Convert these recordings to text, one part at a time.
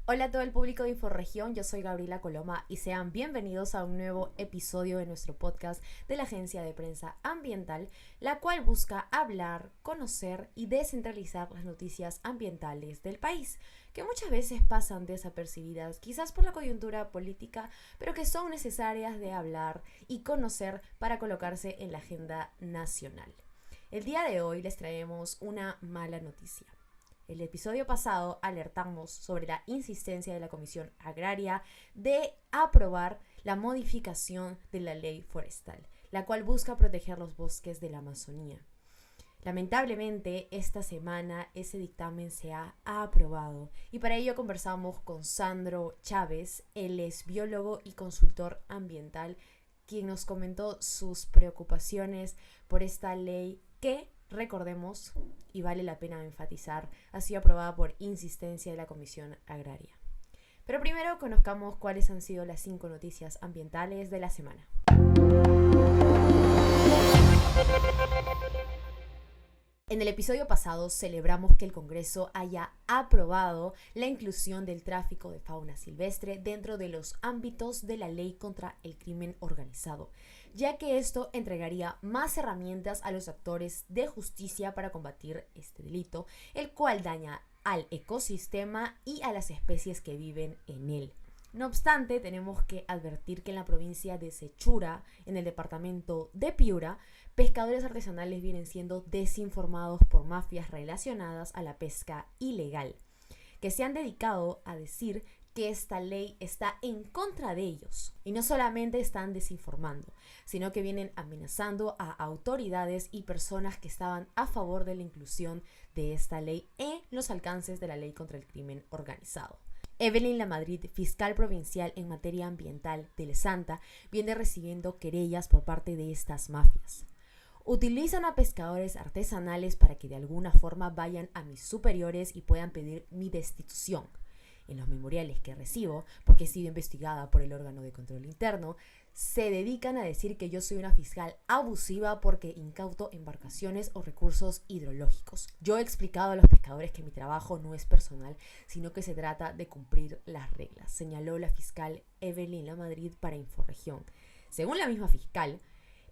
Hola a todo el público de Inforregión, yo soy Gabriela Coloma y sean bienvenidos a un nuevo episodio de nuestro podcast de la Agencia de Prensa Ambiental, la cual busca hablar, conocer y descentralizar las noticias ambientales del país, que muchas veces pasan desapercibidas, quizás por la coyuntura política, pero que son necesarias de hablar y conocer para colocarse en la agenda nacional. El día de hoy les traemos una mala noticia. El episodio pasado alertamos sobre la insistencia de la Comisión Agraria de aprobar la modificación de la ley forestal, la cual busca proteger los bosques de la Amazonía. Lamentablemente, esta semana ese dictamen se ha aprobado y para ello conversamos con Sandro Chávez, él es biólogo y consultor ambiental, quien nos comentó sus preocupaciones por esta ley que, recordemos, y vale la pena enfatizar, ha sido aprobada por insistencia de la Comisión Agraria. Pero primero conozcamos cuáles han sido las 5 noticias ambientales de la semana. En el episodio pasado celebramos que el Congreso haya aprobado la inclusión del tráfico de fauna silvestre dentro de los ámbitos de la ley contra el crimen organizado, ya que esto entregaría más herramientas a los actores de justicia para combatir este delito, el cual daña al ecosistema y a las especies que viven en él. No obstante, tenemos que advertir que en la provincia de Sechura, en el departamento de Piura, pescadores artesanales vienen siendo desinformados por mafias relacionadas a la pesca ilegal, que se han dedicado a decir que esta ley está en contra de ellos. Y no solamente están desinformando, sino que vienen amenazando a autoridades y personas que estaban a favor de la inclusión de esta ley en los alcances de la ley contra el crimen organizado. Evelyn Lamadrid, fiscal provincial en materia ambiental del Santa, viene recibiendo querellas por parte de estas mafias. Utilizan a pescadores artesanales para que de alguna forma vayan a mis superiores y puedan pedir mi destitución. En los memoriales que recibo, porque he sido investigada por el órgano de control interno, se dedican a decir que yo soy una fiscal abusiva porque incauto embarcaciones o recursos hidrológicos. Yo he explicado a los pescadores que mi trabajo no es personal, sino que se trata de cumplir las reglas, señaló la fiscal Evelyn Lamadrid para Inforregión. Según la misma fiscal,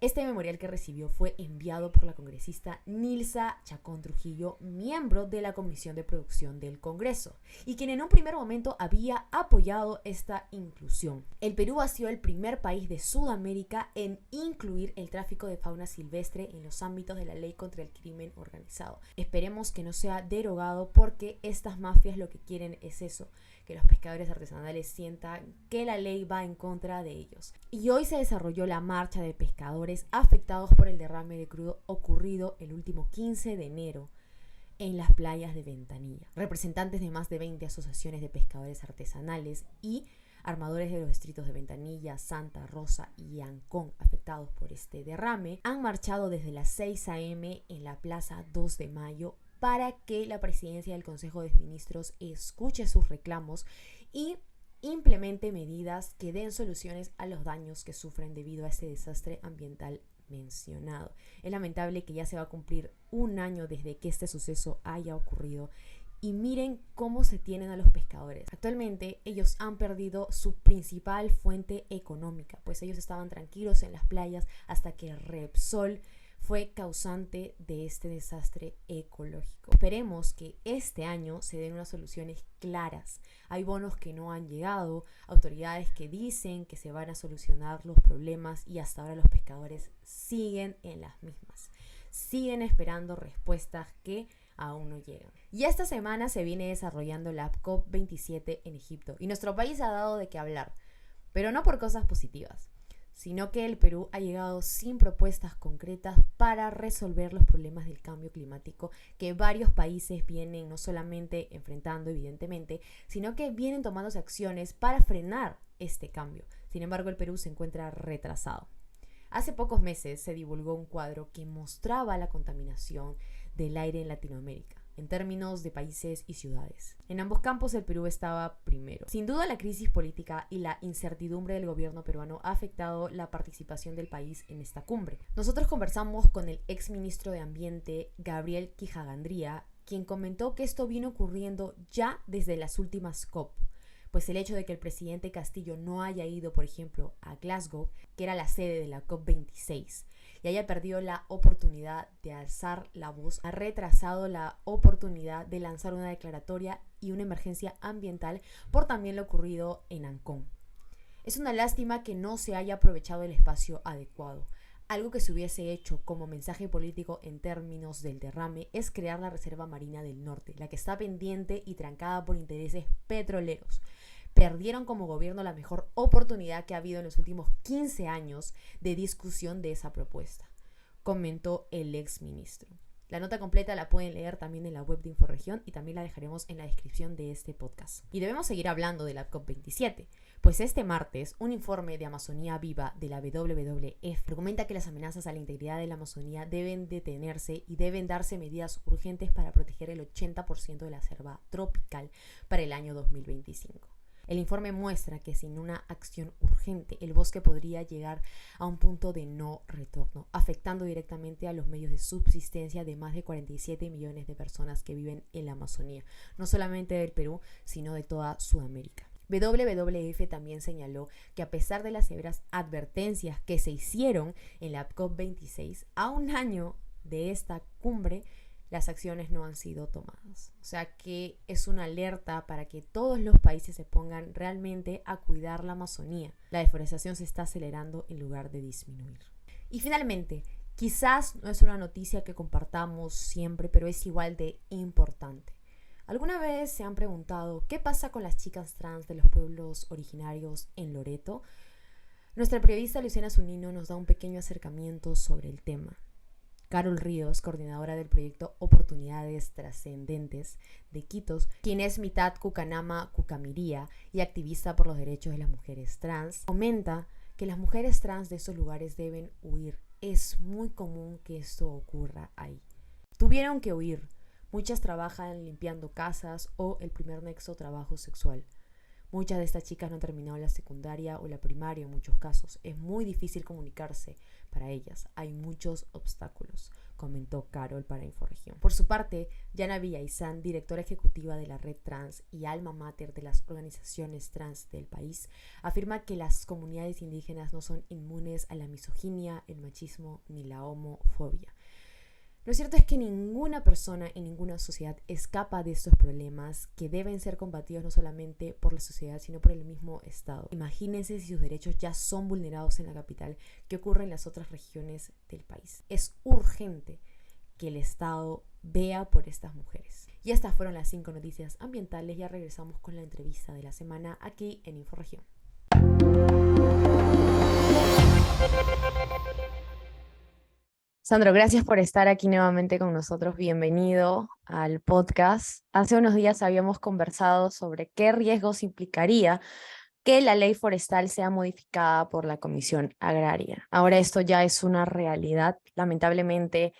este memorial que recibió fue enviado por la congresista Nilsa Chacón Trujillo, miembro de la Comisión de Producción del Congreso, y quien en un primer momento había apoyado esta inclusión. El Perú ha sido el primer país de Sudamérica en incluir el tráfico de fauna silvestre en los ámbitos de la ley contra el crimen organizado. Esperemos que no sea derogado porque estas mafias lo que quieren es eso, que los pescadores artesanales sientan que la ley va en contra de ellos. Y hoy se desarrolló la marcha de pescadores afectados por el derrame de crudo ocurrido el último 15 de enero en las playas de Ventanilla. Representantes de más de 20 asociaciones de pescadores artesanales y armadores de los distritos de Ventanilla, Santa Rosa y Ancón afectados por este derrame han marchado desde las 6 a.m. en la Plaza 2 de Mayo para que la presidencia del Consejo de Ministros escuche sus reclamos y implemente medidas que den soluciones a los daños que sufren debido a este desastre ambiental mencionado. Es lamentable que ya se va a cumplir un año desde que este suceso haya ocurrido y miren cómo se tienen a los pescadores. Actualmente ellos han perdido su principal fuente económica, pues ellos estaban tranquilos en las playas hasta que Repsol fue causante de este desastre ecológico. Esperemos que este año se den unas soluciones claras. Hay bonos que no han llegado, autoridades que dicen que se van a solucionar los problemas y hasta ahora los pescadores siguen en las mismas. Siguen esperando respuestas que aún no llegan. Y esta semana se viene desarrollando la COP27 en Egipto y nuestro país ha dado de qué hablar, pero no por cosas positivas, sino que el Perú ha llegado sin propuestas concretas para resolver los problemas del cambio climático que varios países vienen no solamente enfrentando, evidentemente, sino que vienen tomándose acciones para frenar este cambio. Sin embargo, el Perú se encuentra retrasado. Hace pocos meses se divulgó un cuadro que mostraba la contaminación del aire en Latinoamérica en términos de países y ciudades. En ambos campos el Perú estaba primero. Sin duda la crisis política y la incertidumbre del gobierno peruano ha afectado la participación del país en esta cumbre. Nosotros conversamos con el exministro de Ambiente, Gabriel Quijagandría, quien comentó que esto vino ocurriendo ya desde las últimas COP, pues el hecho de que el presidente Castillo no haya ido, por ejemplo, a Glasgow, que era la sede de la COP26, y haya perdido la oportunidad de alzar la voz, ha retrasado la oportunidad de lanzar una declaratoria y una emergencia ambiental por también lo ocurrido en Ancón. Es una lástima que no se haya aprovechado el espacio adecuado. Algo que se hubiese hecho como mensaje político en términos del derrame es crear la Reserva Marina del Norte, la que está pendiente y trancada por intereses petroleros. Perdieron como gobierno la mejor oportunidad que ha habido en los últimos 15 años de discusión de esa propuesta, comentó el ex ministro. La nota completa la pueden leer también en la web de Inforregión y también la dejaremos en la descripción de este podcast. Y debemos seguir hablando de la COP27, pues este martes un informe de Amazonía Viva de la WWF argumenta que las amenazas a la integridad de la Amazonía deben detenerse y deben darse medidas urgentes para proteger el 80% de la selva tropical para el año 2025. El informe muestra que sin una acción urgente el bosque podría llegar a un punto de no retorno, afectando directamente a los medios de subsistencia de más de 47 millones de personas que viven en la Amazonía, no solamente del Perú, sino de toda Sudamérica. WWF también señaló que a pesar de las severas advertencias que se hicieron en la COP26, a un año de esta cumbre, las acciones no han sido tomadas. O sea que es una alerta para que todos los países se pongan realmente a cuidar la Amazonía. La deforestación se está acelerando en lugar de disminuir. Y finalmente, quizás no es una noticia que compartamos siempre, pero es igual de importante. ¿Alguna vez se han preguntado qué pasa con las chicas trans de los pueblos originarios en Loreto? Nuestra periodista Luciana Zunino nos da un pequeño acercamiento sobre el tema. Carol Ríos, coordinadora del proyecto Oportunidades Trascendentes de Iquitos, quien es mitad Cucanama Cucamiría y activista por los derechos de las mujeres trans, comenta que las mujeres trans de esos lugares deben huir. Es muy común que esto ocurra ahí. Tuvieron que huir. Muchas trabajan limpiando casas o el primer nexo trabajo sexual. Muchas de estas chicas no han terminado la secundaria o la primaria en muchos casos. Es muy difícil comunicarse para ellas. Hay muchos obstáculos, comentó Carol para Inforregión. Por su parte, Yana Villaizán, directora ejecutiva de la Red Trans y alma mater de las organizaciones trans del país, afirma que las comunidades indígenas no son inmunes a la misoginia, el machismo ni la homofobia. Lo cierto es que ninguna persona en ninguna sociedad escapa de estos problemas que deben ser combatidos no solamente por la sociedad, sino por el mismo Estado. Imagínense si sus derechos ya son vulnerados en la capital, ¿qué ocurre en las otras regiones del país? Es urgente que el Estado vea por estas mujeres. Y estas fueron las 5 noticias ambientales. Ya regresamos con la entrevista de la semana aquí en Inforregión. Sandro, gracias por estar aquí nuevamente con nosotros. Bienvenido al podcast. Hace unos días habíamos conversado sobre qué riesgos implicaría que la ley forestal sea modificada por la Comisión Agraria. Ahora esto ya es una realidad. Lamentablemente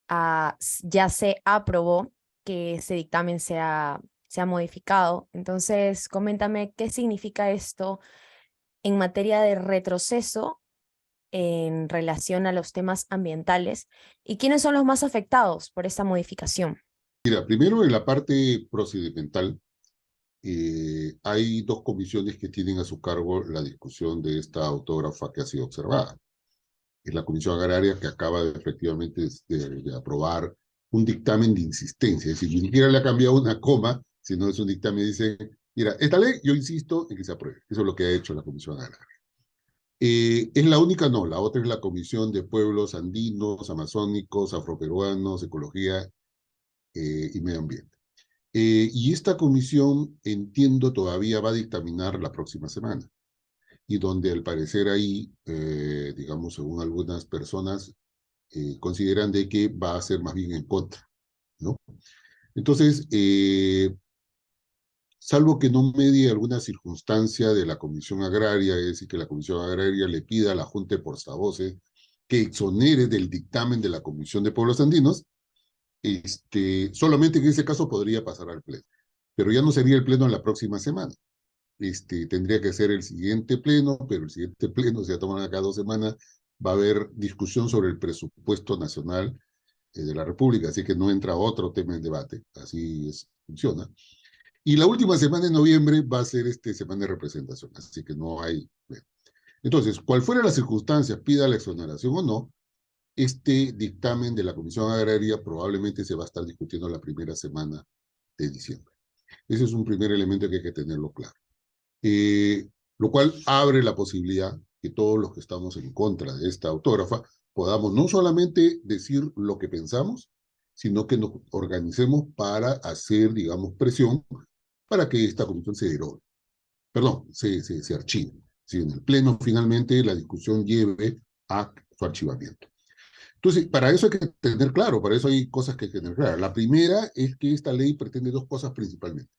ya se aprobó que ese dictamen sea modificado. Entonces, coméntame qué significa esto en materia de retroceso en relación a los temas ambientales y quiénes son los más afectados por esta modificación. Mira, primero en la parte procedimental, hay dos comisiones que tienen a su cargo la discusión de esta autógrafa que ha sido observada. Es la Comisión Agraria que acaba efectivamente de aprobar un dictamen de insistencia, es decir, ni siquiera le ha cambiado una coma, sino es un dictamen y dice, mira, esta ley yo insisto en que se apruebe. Eso es lo que ha hecho la Comisión Agraria. ¿Es la única? No, la otra es la Comisión de Pueblos Andinos, Amazónicos, Afroperuanos, Ecología y Medio Ambiente. Y esta comisión, entiendo, todavía va a dictaminar la próxima semana. Y donde al parecer ahí, digamos, según algunas personas, consideran de que va a ser más bien en contra, ¿no? Entonces, salvo que no medie alguna circunstancia de la Comisión Agraria, es decir, que la Comisión Agraria le pida a la Junta de Portavoces que exonere del dictamen de la Comisión de Pueblos Andinos, solamente en ese caso podría pasar al Pleno. Pero ya no sería el Pleno en la próxima semana. Tendría que ser el siguiente Pleno, pero el siguiente Pleno se toma acá 2 semanas, va a haber discusión sobre el presupuesto nacional de la República, así que no entra otro tema en debate, así funciona. Y la última semana de noviembre va a ser semana de representación, así que no hay... bueno. Entonces, cual fuera la circunstancia, pida la exoneración o no, este dictamen de la Comisión Agraria probablemente se va a estar discutiendo la primera semana de diciembre. Ese es un primer elemento que hay que tenerlo claro. Lo cual abre la posibilidad que todos los que estamos en contra de esta autógrafa podamos no solamente decir lo que pensamos, sino que nos organicemos para hacer, digamos, presión para que esta comisión se derogue. Perdón, se archive. Si en el Pleno finalmente la discusión lleve a su archivamiento. Entonces, para eso hay que tener claro, para eso hay cosas que hay que tener claras. La primera es que esta ley pretende dos cosas principalmente.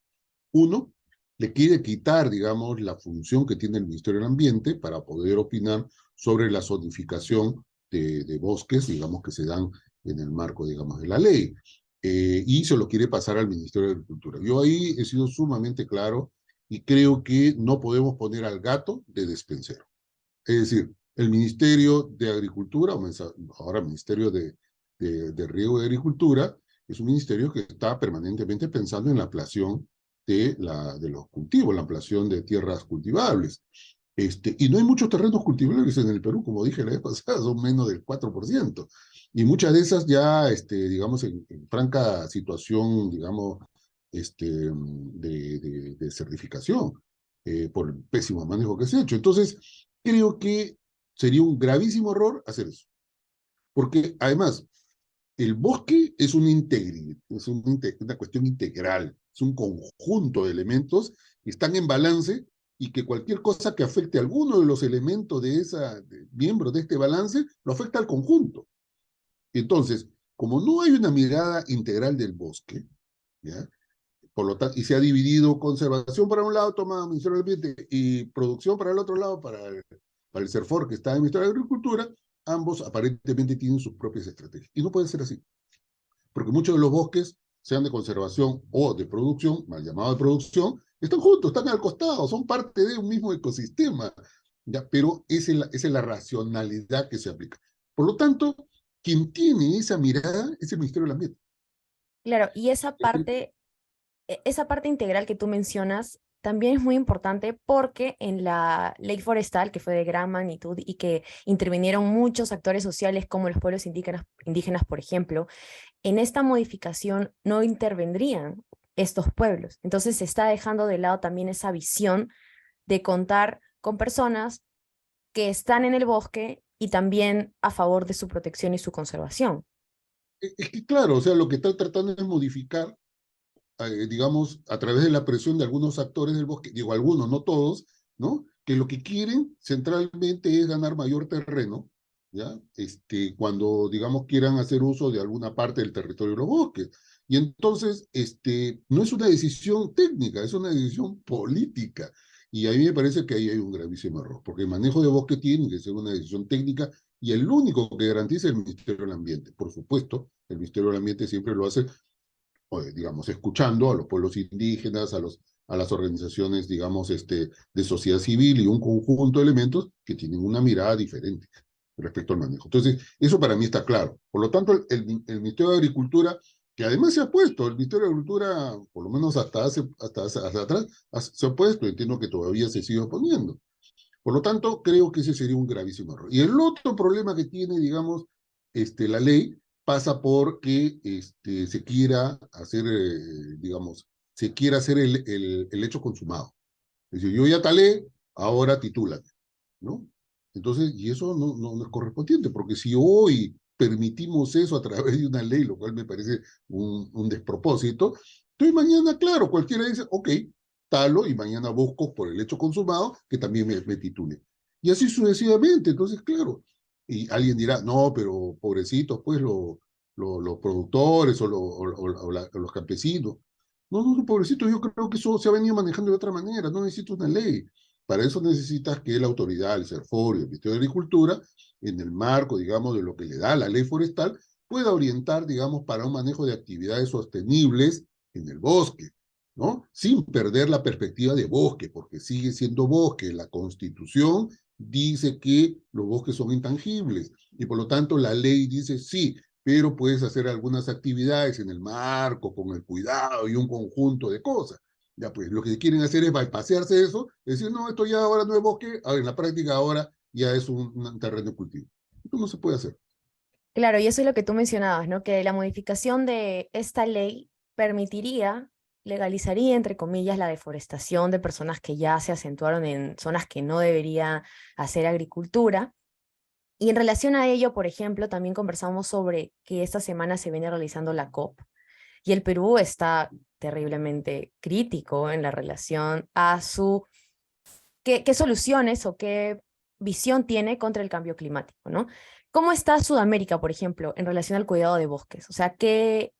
Uno, le quiere quitar, digamos, la función que tiene el Ministerio del Ambiente para poder opinar sobre la zonificación de bosques, digamos, que se dan en el marco, digamos, de la ley. Y se lo quiere pasar al Ministerio de Agricultura. Yo ahí he sido sumamente claro y creo que no podemos poner al gato de despensero. Es decir, el Ministerio de Agricultura, o ahora Ministerio de Riego y Agricultura, es un ministerio que está permanentemente pensando en la ampliación de los cultivos, la ampliación de tierras cultivables. Y no hay muchos terrenos cultivables en el Perú, como dije la vez pasada, son menos del 4%. Y muchas de esas ya, digamos, en franca situación, digamos, de certificación, por el pésimo manejo que se ha hecho. Entonces, creo que sería un gravísimo error hacer eso. Porque además, el bosque es una cuestión integral, es un conjunto de elementos que están en balance y que cualquier cosa que afecte a alguno de los elementos miembros de este balance, lo afecta al conjunto. Entonces, como no hay una mirada integral del bosque, ¿ya? Por lo tanto, y se ha dividido conservación para un lado, toma Ministerio del Ambiente, y producción para el otro lado, para el CERFOR, que está en el Ministerio de Agricultura, ambos aparentemente tienen sus propias estrategias. Y no puede ser así, porque muchos de los bosques, sean de conservación o de producción, mal llamado de producción, están juntos, están al costado, son parte de un mismo ecosistema, ¿ya? Pero esa es la racionalidad que se aplica. Por lo tanto, quien tiene esa mirada es el Ministerio del Ambiente. Claro, y esa parte integral que tú mencionas también es muy importante porque en la ley forestal, que fue de gran magnitud y que intervinieron muchos actores sociales como los pueblos indígenas, por ejemplo, en esta modificación no intervendrían estos pueblos. Entonces se está dejando de lado también esa visión de contar con personas que están en el bosque y también a favor de su protección y su conservación. Es que claro, o sea, lo que está tratando es modificar, digamos, a través de la presión de algunos actores del bosque, digo algunos, no todos, ¿no? Que lo que quieren centralmente es ganar mayor terreno, ¿ya? Cuando, digamos, quieran hacer uso de alguna parte del territorio de los bosques. Y entonces, no es una decisión técnica, es una decisión política. Y a mí me parece que ahí hay un gravísimo error, porque el manejo de bosque tiene que ser una decisión técnica y el único que garantiza es el Ministerio del Ambiente. Por supuesto, el Ministerio del Ambiente siempre lo hace digamos, escuchando a los pueblos indígenas, a las organizaciones, digamos, de sociedad civil y un conjunto de elementos que tienen una mirada diferente respecto al manejo. Entonces, eso para mí está claro. Por lo tanto, el Ministerio de Agricultura, que además se ha puesto, el Ministerio de Agricultura, por lo menos hasta atrás, se ha puesto, entiendo que todavía se sigue oponiendo. Por lo tanto, creo que ese sería un gravísimo error. Y el otro problema que tiene, digamos, la ley pasa por que se quiera hacer, digamos, se quiera hacer el hecho consumado. Es decir, yo ya talé, ahora titúlate, ¿no? Entonces, y eso no es correspondiente, porque si hoy permitimos eso a través de una ley, lo cual me parece un despropósito, entonces mañana, claro, cualquiera dice, ok, talo y mañana busco por el hecho consumado que también me titule. Y así sucesivamente, entonces, claro, y alguien dirá, no, pero pobrecitos, pues, los productores o los campesinos. No, pobrecitos, yo creo que eso se ha venido manejando de otra manera, no necesito una ley. Para eso necesitas que la autoridad, el CERFOR y el Ministerio de Agricultura, en el marco, digamos, de lo que le da la ley forestal, pueda orientar, digamos, para un manejo de actividades sostenibles en el bosque, ¿no? Sin perder la perspectiva de bosque, porque sigue siendo bosque. La Constitución dice que los bosques son intangibles y por lo tanto la ley dice sí, pero puedes hacer algunas actividades en el marco, con el cuidado y un conjunto de cosas. Ya pues, lo que quieren hacer es bypasearse eso, decir, no, esto ya ahora no es bosque, ahora, en la práctica ahora ya es un terreno de cultivo. Esto no se puede hacer. Claro, y eso es lo que tú mencionabas, ¿no? Que la modificación de esta ley permitiría, legalizaría, entre comillas, la deforestación de personas que ya se acentuaron en zonas que no debería hacer agricultura. Y en relación a ello, por ejemplo, también conversamos sobre que esta semana se viene realizando la COP y el Perú está terriblemente crítico en la relación a su qué soluciones o qué visión tiene contra el cambio climático, ¿no? ¿Cómo está Sudamérica, por ejemplo, en relación al cuidado de bosques? O sea, ¿qué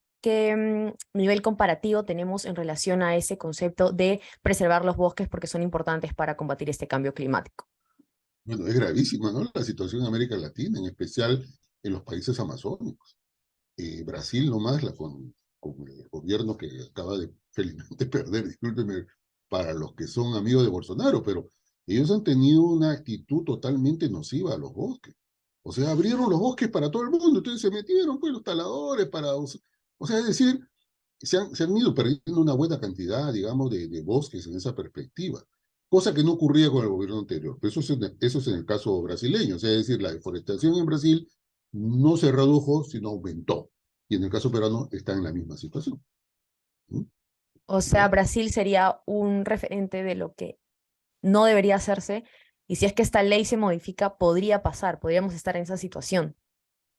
nivel comparativo tenemos en relación a ese concepto de preservar los bosques porque son importantes para combatir este cambio climático? Bueno, es gravísima, ¿no? La situación en América Latina, en especial en los países amazónicos. Brasil nomás, con el gobierno que acaba de felizmente perder, discúlpeme, para los que son amigos de Bolsonaro, pero ellos han tenido una actitud totalmente nociva a los bosques. O sea, abrieron los bosques para todo el mundo, entonces se metieron pues los taladores para... O sea, es decir, se han ido perdiendo una buena cantidad, digamos, de bosques en esa perspectiva, cosa que no ocurría con el gobierno anterior. Pero eso es en el caso brasileño, o sea, es decir, la deforestación en Brasil no se redujo, sino aumentó. Y en el caso peruano está en la misma situación. ¿Sí? O sea, Brasil sería un referente de lo que no debería hacerse y si es que esta ley se modifica, podría pasar, podríamos estar en esa situación.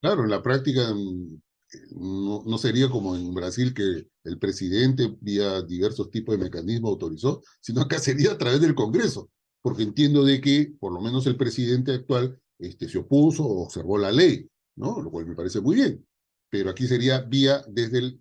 Claro, en la práctica no sería como en Brasil que el presidente vía diversos tipos de mecanismos autorizó, sino acá sería a través del Congreso, porque entiendo de que por lo menos el presidente actual se opuso o observó la ley, ¿no? Lo cual me parece muy bien, pero aquí sería vía desde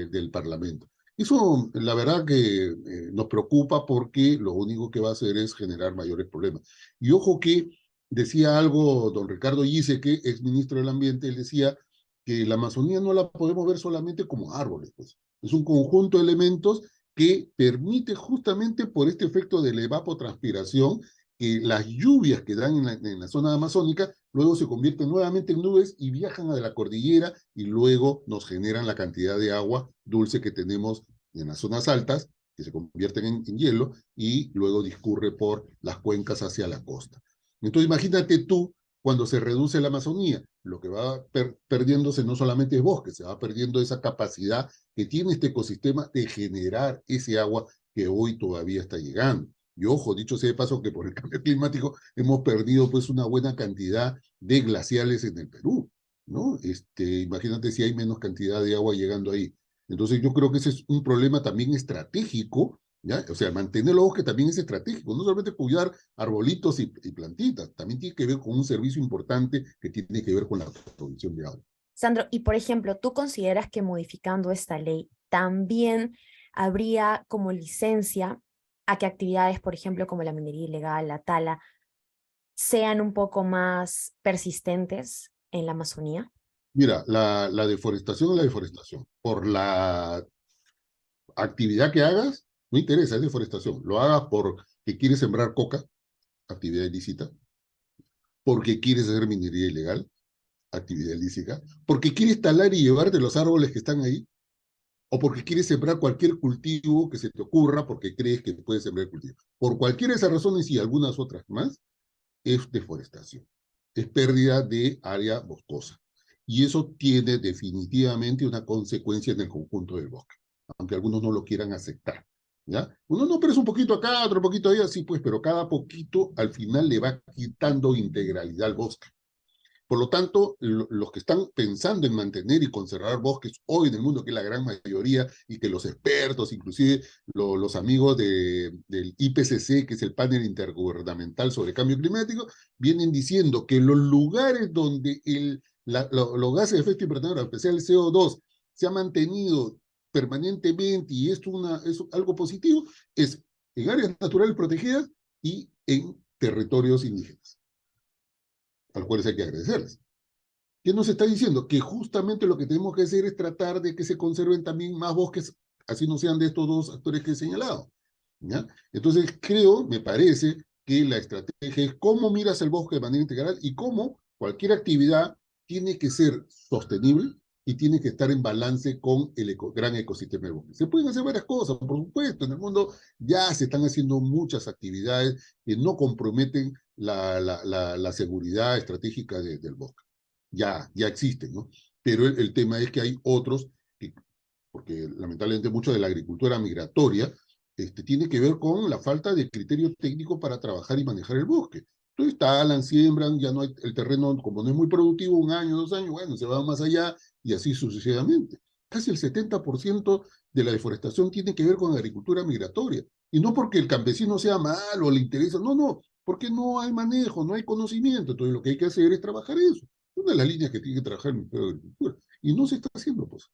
del Parlamento. Eso, la verdad que nos preocupa porque lo único que va a hacer es generar mayores problemas. Y ojo que decía algo don Ricardo Gise, que es ministro del Ambiente, él decía que la Amazonía no la podemos ver solamente como árboles, pues. Es un conjunto de elementos que permite justamente por este efecto de la evapotranspiración que las lluvias que dan en la zona amazónica luego se convierten nuevamente en nubes y viajan a la cordillera y luego nos generan la cantidad de agua dulce que tenemos en las zonas altas, que se convierten en hielo y luego discurre por las cuencas hacia la costa. Entonces imagínate tú cuando se reduce la Amazonía, lo que va perdiéndose no solamente es bosque, se va perdiendo esa capacidad que tiene este ecosistema de generar ese agua que hoy todavía está llegando. Y ojo, dicho sea de paso que por el cambio climático hemos perdido pues una buena cantidad de glaciales en el Perú, ¿no? Imagínate si hay menos cantidad de agua llegando ahí. Entonces yo creo que ese es un problema también estratégico, ¿ya? O sea, mantener los bosques también es estratégico, no solamente cuidar arbolitos y plantitas, también tiene que ver con un servicio importante que tiene que ver con la provisión de agua. Sandro, y por ejemplo, ¿tú consideras que modificando esta ley también habría como licencia a que actividades, por ejemplo, como la minería ilegal, la tala, sean un poco más persistentes en la Amazonía? Mira, la deforestación es la deforestación. Por la actividad que hagas, no interesa, es deforestación. Lo hagas porque quieres sembrar coca, actividad ilícita, porque quieres hacer minería ilegal, actividad ilícita, porque quieres talar y llevarte los árboles que están ahí, o porque quieres sembrar cualquier cultivo que se te ocurra porque crees que puedes sembrar el cultivo. Por cualquiera de esas razones y algunas otras más, es deforestación. Es pérdida de área boscosa. Y eso tiene definitivamente una consecuencia en el conjunto del bosque, aunque algunos no lo quieran aceptar. ¿Ya? Uno no, pero es un poquito acá, otro poquito allá, sí, pues, pero cada poquito al final le va quitando integralidad al bosque. Por lo tanto, los que están pensando en mantener y conservar bosques hoy en el mundo, que es la gran mayoría, y que los expertos, inclusive los amigos del IPCC, que es el panel intergubernamental sobre cambio climático, vienen diciendo que los lugares donde los gases de efecto invernadero, en especial el CO2, se ha mantenido permanentemente y es algo positivo, es en áreas naturales protegidas y en territorios indígenas, a los cuales hay que agradecerles. ¿Qué nos está diciendo? Que justamente lo que tenemos que hacer es tratar de que se conserven también más bosques, así no sean de estos dos actores que he señalado. ¿Ya? Entonces, me parece que la estrategia es cómo miras el bosque de manera integral y cómo cualquier actividad tiene que ser sostenible, y tiene que estar en balance con el gran ecosistema del bosque. Se pueden hacer varias cosas, por supuesto, en el mundo ya se están haciendo muchas actividades que no comprometen la seguridad estratégica del bosque. Ya existen, ¿no? Pero el tema es que hay otros, que, porque lamentablemente mucho de la agricultura migratoria tiene que ver con la falta de criterio técnico para trabajar y manejar el bosque. Entonces talan, siembran, ya no hay el terreno, como no es muy productivo, 1 año, 2 años, bueno, se va más allá y así sucesivamente. Casi el 70% de la deforestación tiene que ver con agricultura migratoria. Y no porque el campesino sea malo o le interesa, no, porque no hay manejo, no hay conocimiento. Entonces lo que hay que hacer es trabajar eso. Una de las líneas que tiene que trabajar el Ministerio de Agricultura. Y no se está haciendo, pues.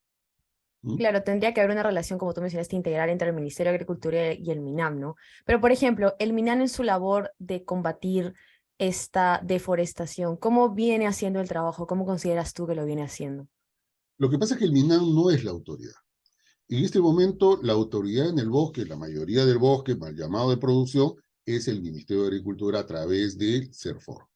¿Mm? Claro, tendría que haber una relación, como tú mencionaste, integral entre el Ministerio de Agricultura y el MINAM, ¿no? Pero, por ejemplo, el MINAM en su labor de combatir esta deforestación, ¿cómo viene haciendo el trabajo? ¿Cómo consideras tú que lo viene haciendo? Lo que pasa es que el MINAM no es la autoridad. En este momento, la autoridad en el bosque, la mayoría del bosque, mal llamado de producción, es el Ministerio de Agricultura a través del CERFOR,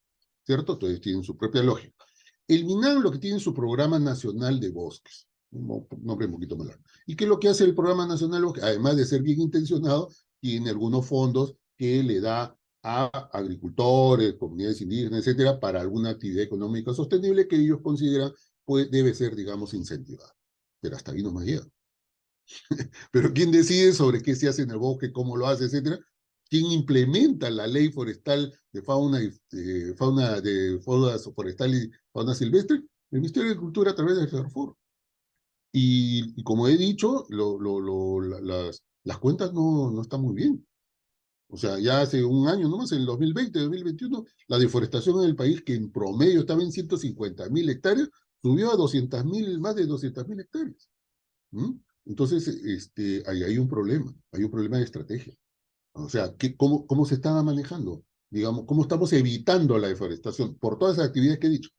¿cierto? Entonces tienen su propia lógica. El MINAM lo que tiene es su Programa Nacional de Bosques, un nombre un poquito más largo. ¿Y qué es lo que hace el Programa Nacional de Bosques? Además de ser bien intencionado, tiene algunos fondos que le da a agricultores, comunidades indígenas, etcétera, para alguna actividad económica sostenible que ellos consideran pues, debe ser, digamos, incentivada. Pero hasta ahí no más llega. Pero ¿quién decide sobre qué se hace en el bosque, cómo lo hace, etcétera? ¿Quién implementa la ley forestal de fauna forestal y fauna silvestre? El Ministerio de Agricultura a través del FERFOR. Y como he dicho, las cuentas no están muy bien. O sea, ya hace 1 año nomás, en el 2020, 2021, la deforestación en el país, que en promedio estaba en 150.000 hectáreas, subió a 200.000, más de 200.000 hectáreas. ¿Mm? Entonces, ahí hay un problema de estrategia. O sea, ¿cómo se está manejando? Digamos, ¿cómo estamos evitando la deforestación? Por todas las actividades que he dicho.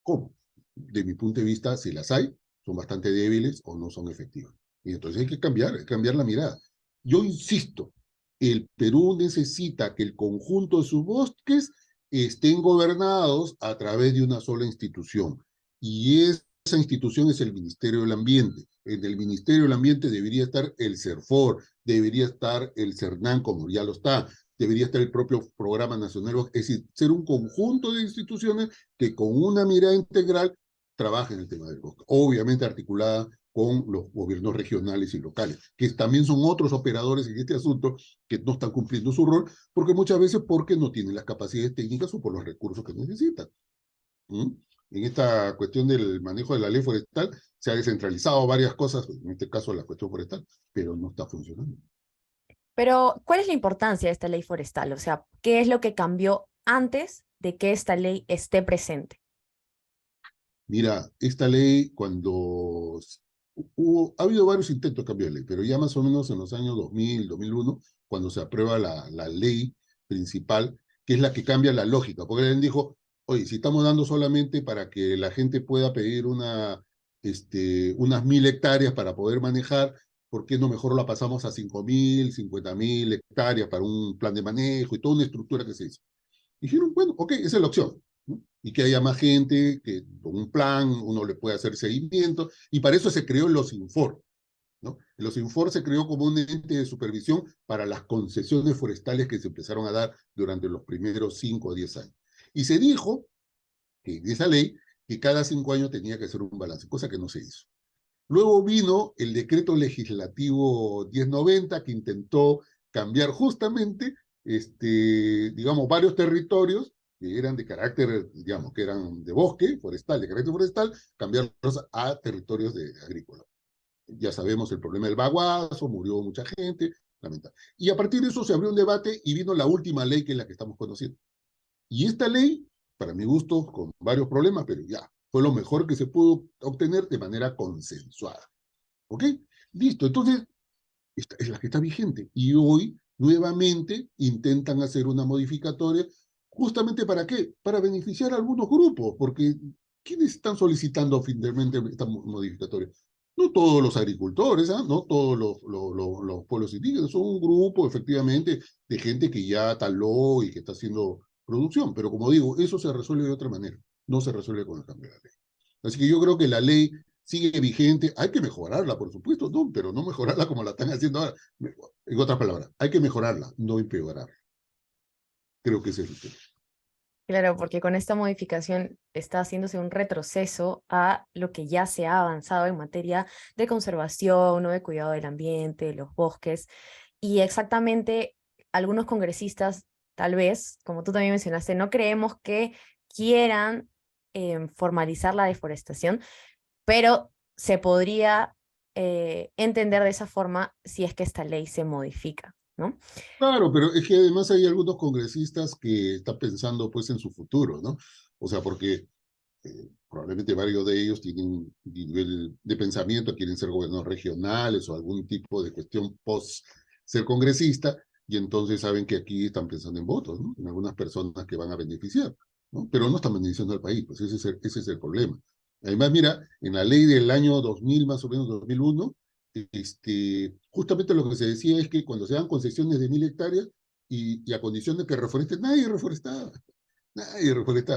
¿Cómo? De mi punto de vista, si las hay, son bastante débiles o no son efectivas. Y entonces hay que cambiar la mirada. Yo insisto, el Perú necesita que el conjunto de sus bosques estén gobernados a través de una sola institución. Y esa institución es el Ministerio del Ambiente. En el Ministerio del Ambiente debería estar el CERFOR, debería estar el CERNAN, como ya lo está, debería estar el propio Programa Nacional, es decir, ser un conjunto de instituciones que con una mirada integral trabajen en el tema del bosque, obviamente articulada con los gobiernos regionales y locales, que también son otros operadores en este asunto que no están cumpliendo su rol, porque muchas veces porque no tienen las capacidades técnicas o por los recursos que necesitan. ¿Mm? En esta cuestión del manejo de la ley forestal se ha descentralizado varias cosas, en este caso la cuestión forestal, pero no está funcionando. Pero, ¿cuál es la importancia de esta ley forestal? O sea, ¿qué es lo que cambió antes de que esta ley esté presente? Mira, esta ley, ha habido varios intentos de cambiar de ley, pero ya más o menos en los años 2000, 2001, cuando se aprueba la ley principal, que es la que cambia la lógica, porque él dijo, oye, si estamos dando solamente para que la gente pueda pedir unas 1.000 hectáreas para poder manejar, ¿por qué no mejor la pasamos a 5.000, 50.000 hectáreas para un plan de manejo y toda una estructura que se hizo? Dijeron, bueno, ok, esa es la opción, ¿no? Y que haya más gente, que con un plan uno le puede hacer seguimiento, y para eso se creó los Infor, ¿no? Los Infor se creó como un ente de supervisión para las concesiones forestales que se empezaron a dar durante los primeros 5 o 10 años. Y se dijo que en esa ley que cada 5 años tenía que hacer un balance, cosa que no se hizo. Luego vino el decreto legislativo 1090 que intentó cambiar justamente, digamos, varios territorios que eran de carácter, digamos, que eran de bosque forestal, de carácter forestal, cambiarlos a territorios de agrícola. Ya sabemos el problema del baguazo, murió mucha gente, lamentable. Y a partir de eso se abrió un debate y vino la última ley que es la que estamos conociendo. Y esta ley, para mi gusto, con varios problemas, pero ya, fue lo mejor que se pudo obtener de manera consensuada. ¿Ok? Listo. Entonces, esta es la que está vigente. Y hoy, nuevamente, intentan hacer una modificatoria. ¿Justamente para qué? Para beneficiar a algunos grupos, porque ¿quiénes están solicitando finalmente esta modificatoria? No todos los agricultores, ¿ah? No todos los pueblos indígenas, son un grupo, efectivamente, de gente que ya taló y que está haciendo producción. Pero como digo, eso se resuelve de otra manera, no se resuelve con el cambio de la ley. Así que yo creo que la ley sigue vigente, hay que mejorarla, por supuesto, no, pero no mejorarla como la están haciendo ahora. En otras palabras, hay que mejorarla, no empeorarla. Creo que ese es el tema. Claro, porque con esta modificación está haciéndose un retroceso a lo que ya se ha avanzado en materia de conservación, ¿no? De cuidado del ambiente, de los bosques. Y exactamente algunos congresistas, tal vez, como tú también mencionaste, no creemos que quieran formalizar la deforestación, pero se podría entender de esa forma si es que esta ley se modifica, ¿no? Claro, pero es que además hay algunos congresistas que están pensando pues en su futuro, ¿no? O sea, porque probablemente varios de ellos tienen un nivel de pensamiento, quieren ser gobiernos regionales o algún tipo de cuestión post ser congresista, y entonces saben que aquí están pensando en votos, ¿no? En algunas personas que van a beneficiar, ¿no? Pero no están beneficiando al país, pues ese es el problema. Además, mira, en la ley del año 2000, más o menos 2001, justamente lo que se decía es que cuando se dan concesiones de 1000 hectáreas y a condición de que reforesten, nadie reforestaba.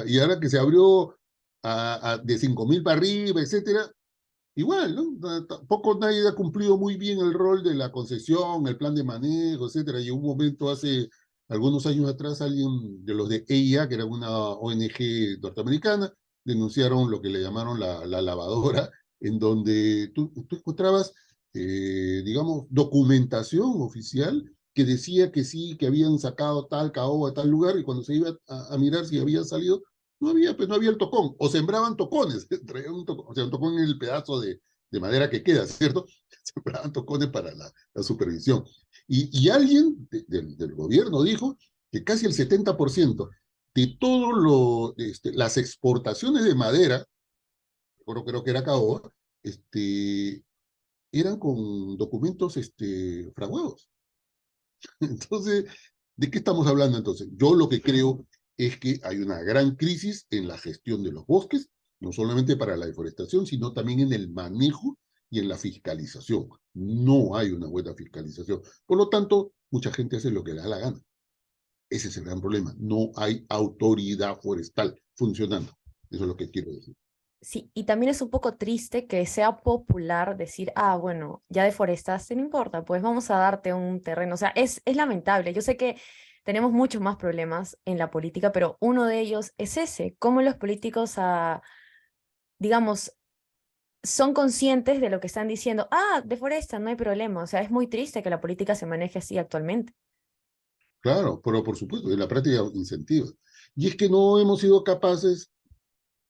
Y ahora que se abrió de 5000 para arriba, etcétera, igual, ¿no? Tampoco nadie ha cumplido muy bien el rol de la concesión, el plan de manejo, etcétera. Y un momento hace algunos años atrás, alguien de los de EIA, que era una ONG norteamericana, denunciaron lo que le llamaron la lavadora, en donde tú encontrabas, digamos, documentación oficial que decía que sí, que habían sacado tal caoba a tal lugar, y cuando se iba a mirar si había salido, no había, pues no había el tocón, o sembraban tocones, traían un tocón, o sea, un tocón en el pedazo de madera que queda, ¿cierto? Sembraban tocones para la supervisión. Y alguien del gobierno dijo que casi el 70% de todas las exportaciones de madera, creo que era caoba, eran con documentos fraguados. Entonces, ¿de qué estamos hablando entonces? Yo lo que creo es que hay una gran crisis en la gestión de los bosques, no solamente para la deforestación, sino también en el manejo y en la fiscalización. No hay una buena fiscalización. Por lo tanto, mucha gente hace lo que le da la gana. Ese es el gran problema. No hay autoridad forestal funcionando. Eso es lo que quiero decir. Sí, y también es un poco triste que sea popular decir, ah, bueno, ya deforestaste, no importa, pues vamos a darte un terreno. O sea, es lamentable. Yo sé que tenemos muchos más problemas en la política, pero uno de ellos es ese, cómo los políticos, digamos, son conscientes de lo que están diciendo, ah, deforestan, no hay problema. O sea, es muy triste que la política se maneje así actualmente. Claro, pero por supuesto, en la práctica incentiva. Y es que no hemos sido capaces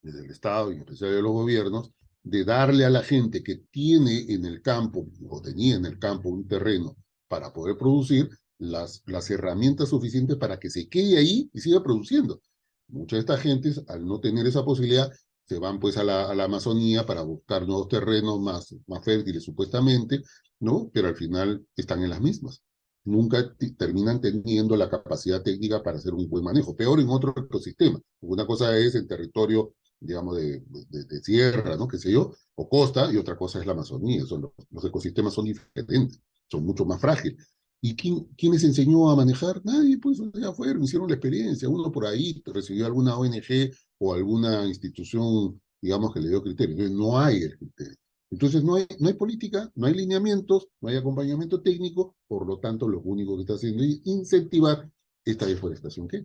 desde el Estado y en especial de los gobiernos, de darle a la gente que tiene en el campo o tenía en el campo un terreno para poder producir las herramientas suficientes para que se quede ahí y siga produciendo. Muchas de estas gentes, al no tener esa posibilidad, se van pues a la Amazonía para buscar nuevos terrenos más fértiles supuestamente, ¿no? Pero al final están en las mismas. Nunca terminan teniendo la capacidad técnica para hacer un buen manejo. Peor en otro ecosistema. Una cosa es el territorio, digamos, de sierra, ¿no? Qué sé yo, o costa, y otra cosa es la Amazonía. Los ecosistemas son diferentes, son mucho más frágiles. ¿Y quién les enseñó a manejar? Nadie, pues ya fueron, hicieron la experiencia. Uno por ahí recibió alguna ONG o alguna institución, digamos, que le dio criterios. Entonces, no hay el criterio. Entonces, no hay política, no hay lineamientos, no hay acompañamiento técnico, por lo tanto, lo único que está haciendo es incentivar esta deforestación. ¿Qué?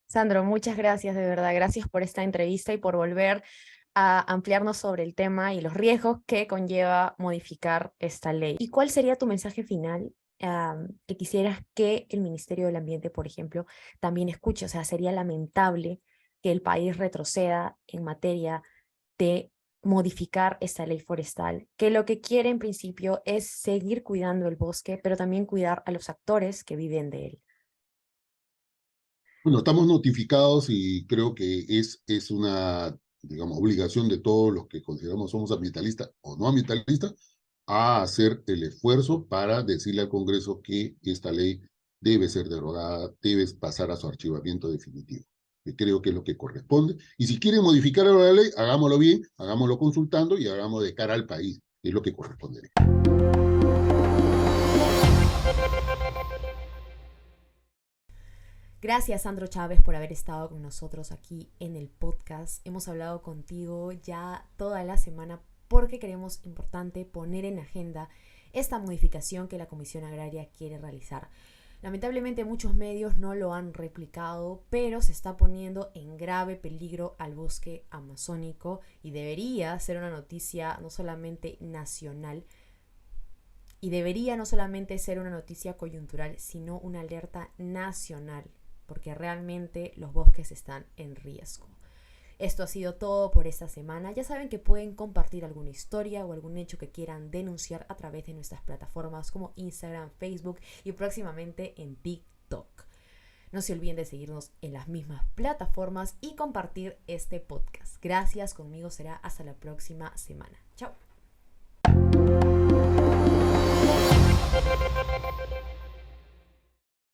Sandro, muchas gracias, de verdad. Gracias por esta entrevista y por volver a ampliarnos sobre el tema y los riesgos que conlleva modificar esta ley. ¿Y cuál sería tu mensaje final que quisieras que el Ministerio del Ambiente, por ejemplo, también escuche? O sea, sería lamentable que el país retroceda en materia de modificar esta ley forestal, que lo que quiere en principio es seguir cuidando el bosque, pero también cuidar a los actores que viven de él. Bueno, estamos notificados y creo que es una, digamos, obligación de todos los que consideramos somos ambientalistas o no ambientalistas a hacer el esfuerzo para decirle al Congreso que esta ley debe ser derogada, debe pasar a su archivamiento definitivo, que creo que es lo que corresponde. Y si quieren modificar la ley, hagámoslo bien, hagámoslo consultando y hagámoslo de cara al país, que es lo que corresponde. Gracias, Sandro Chávez, por haber estado con nosotros aquí en el podcast. Hemos hablado contigo ya toda la semana porque creemos importante poner en agenda esta modificación que la Comisión Agraria quiere realizar. Lamentablemente muchos medios no lo han replicado, pero se está poniendo en grave peligro al bosque amazónico y debería ser una noticia no solamente nacional, y debería no solamente ser una noticia coyuntural, sino una alerta nacional, porque realmente los bosques están en riesgo. Esto ha sido todo por esta semana. Ya saben que pueden compartir alguna historia o algún hecho que quieran denunciar a través de nuestras plataformas como Instagram, Facebook y próximamente en TikTok. No se olviden de seguirnos en las mismas plataformas y compartir este podcast. Gracias, conmigo será hasta la próxima semana. Chao.